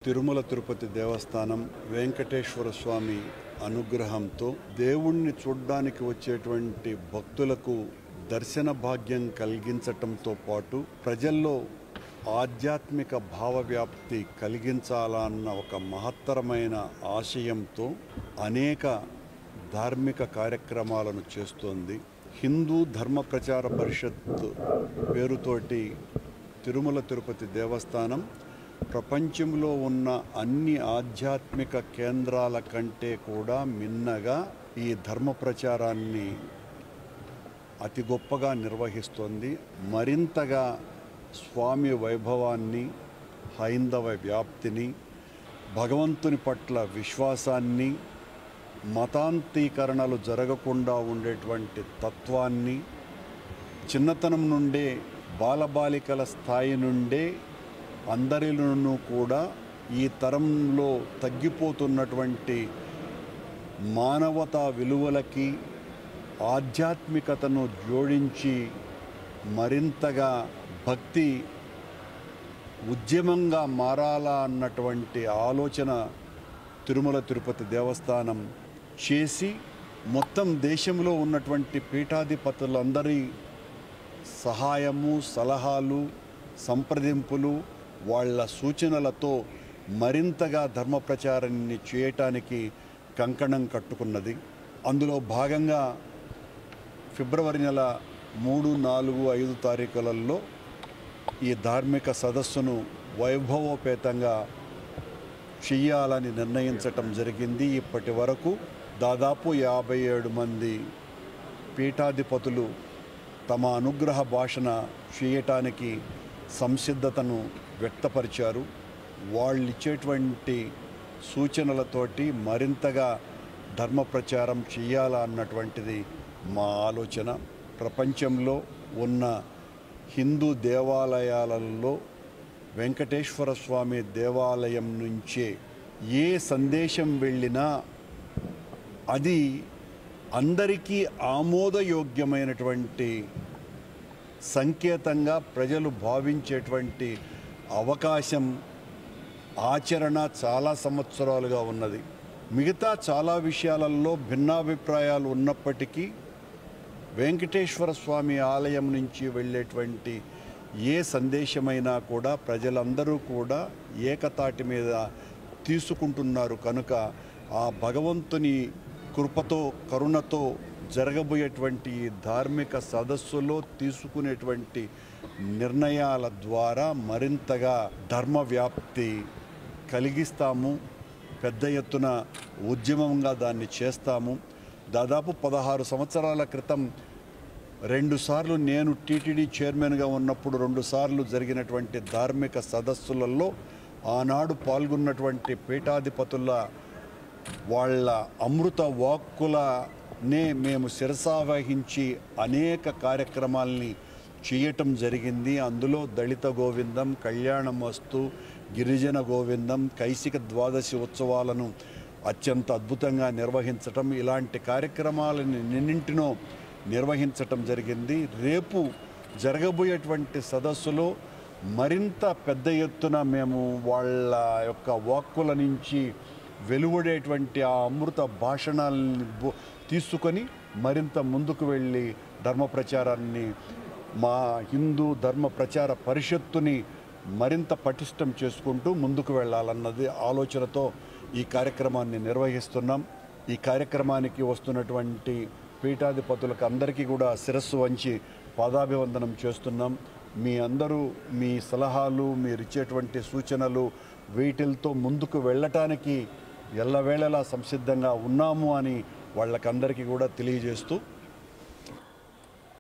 తిరుమల తిరుపతి దేవస్థానం వెంకటేశ్వర స్వామి అనుగ్రహంతో దేవుణ్ణి చూడడానికి వచ్చేటువంటి భక్తులకు దర్శన భాగ్యం కలిగించటంతో పాటు ప్రజల్లో ఆధ్యాత్మిక భావవ్యాప్తి కలిగించాలన్న ఒక మహత్తరమైన ఆశయంతో అనేక ధార్మిక కార్యక్రమాలను చేస్తోంది. హిందూ ధర్మ ప్రచార పరిషత్ పేరుతోటి తిరుమల తిరుపతి దేవస్థానం ప్రపంచంలో ఉన్న అన్ని ఆధ్యాత్మిక కేంద్రాల కంటే కూడా మిన్నగా ఈ ధర్మ ప్రచారాన్ని అతి గొప్పగా నిర్వహిస్తోంది. మరింతగా స్వామి వైభవాన్ని, హైందవ వ్యాప్తిని, భగవంతుని పట్ల విశ్వాసాన్ని, మతాంతీకరణలు జరగకుండా ఉండేటువంటి తత్వాన్ని, చిన్నతనం నుండే బాలబాలికల స్థాయి నుండే అందరిలోనూ కూడా ఈ తరంలో తగ్గిపోతున్నటువంటి మానవతా విలువలకి ఆధ్యాత్మికతను జోడించి మరింతగా భక్తి ఉద్యమంగా మారాలా అన్నటువంటి ఆలోచన తిరుమల తిరుపతి దేవస్థానం చేసి మొత్తం దేశంలో ఉన్నటువంటి పీఠాధిపతులందరి సహాయము, సలహాలు, సంప్రదింపులు, వాళ్ళ సూచనలతో మరింతగా ధర్మ ప్రచారాన్ని చేయటానికి కంకణం కట్టుకున్నది. అందులో భాగంగా ఫిబ్రవరి నెల 3, 4, 5 తారీఖులలో ఈ ధార్మిక సదస్సును వైభవోపేతంగా చెయ్యాలని నిర్ణయించటం జరిగింది. ఇప్పటి వరకు దాదాపు 57 మంది పీఠాధిపతులు తమ అనుగ్రహ భాషణ చేయటానికి సంసిద్ధతను వ్యక్తపరిచారు. వాళ్ళు ఇచ్చేటువంటి సూచనలతోటి మరింతగా ధర్మ ప్రచారం చేయాలన్నటువంటిది మా ఆలోచన. ప్రపంచంలో ఉన్న హిందూ దేవాలయాలలో వెంకటేశ్వర స్వామి దేవాలయం నుంచే ఏ సందేశం వెళ్ళినా అది అందరికీ ఆమోదయోగ్యమైనటువంటి సంకేతంగా ప్రజలు భావించేటువంటి అవకాశం, ఆచరణ చాలా సంవత్సరాలుగా ఉన్నది. మిగతా చాలా విషయాలలో భిన్నాభిప్రాయాలు ఉన్నప్పటికీ వెంకటేశ్వర స్వామి ఆలయం నుంచి వెళ్ళేటువంటి ఏ సందేశమైనా కూడా ప్రజలందరూ కూడా ఏకతాటి మీద తీసుకుంటున్నారు. కనుక ఆ భగవంతుని కృపతో, కరుణతో జరగబోయేటువంటి ధార్మిక సదస్సులో తీసుకునేటువంటి నిర్ణయాల ద్వారా మరింతగా ధర్మ వ్యాప్తి కలిగిస్తాము. పెద్ద ఎత్తున ఉద్యమంగా దాన్ని చేస్తాము. దాదాపు 16 సంవత్సరాల క్రితం 2 సార్లు నేను టీటీడీ చైర్మన్గా ఉన్నప్పుడు 2 సార్లు జరిగినటువంటి ధార్మిక సదస్సులలో ఆనాడు పాల్గొన్నటువంటి పీఠాధిపతుల వాళ్ళ అమృత వాక్కులనే మేము శిరసావహించి అనేక కార్యక్రమాల్ని చేయటం జరిగింది. అందులో దళిత గోవిందం, కళ్యాణమస్తు, గిరిజన గోవిందం, కైసిక ద్వాదశి ఉత్సవాలను అత్యంత అద్భుతంగా నిర్వహించటం, ఇలాంటి కార్యక్రమాలను నిన్నింటినో నిర్వహించటం జరిగింది. రేపు జరగబోయేటువంటి సదస్సులో మరింత పెద్ద ఎత్తున మేము వాళ్ళ యొక్క వాక్కుల నుంచి వెలువడేటువంటి ఆ అమృత భాషణాలని తీసుకొని మరింత ముందుకు వెళ్ళి ధర్మ ప్రచారాన్ని, మా హిందూ ధర్మ ప్రచార పరిషత్తుని మరింత పటిష్టం చేసుకుంటూ ముందుకు వెళ్ళాలన్నది ఆలోచనతో ఈ కార్యక్రమాన్ని నిర్వహిస్తున్నాం. ఈ కార్యక్రమానికి వస్తున్నటువంటి పీఠాధిపతులకు అందరికీ కూడా శిరస్సు వంచి పాదాభివందనం చేస్తున్నాం. మీ అందరూ మీ సలహాలు, మీరు ఇచ్చేటువంటి సూచనలు, వీటితో ముందుకు వెళ్ళటానికి ఎల్లవేళలా సంసిద్ధంగా ఉన్నాము అని వాళ్ళకందరికీ కూడా తెలియజేస్తూ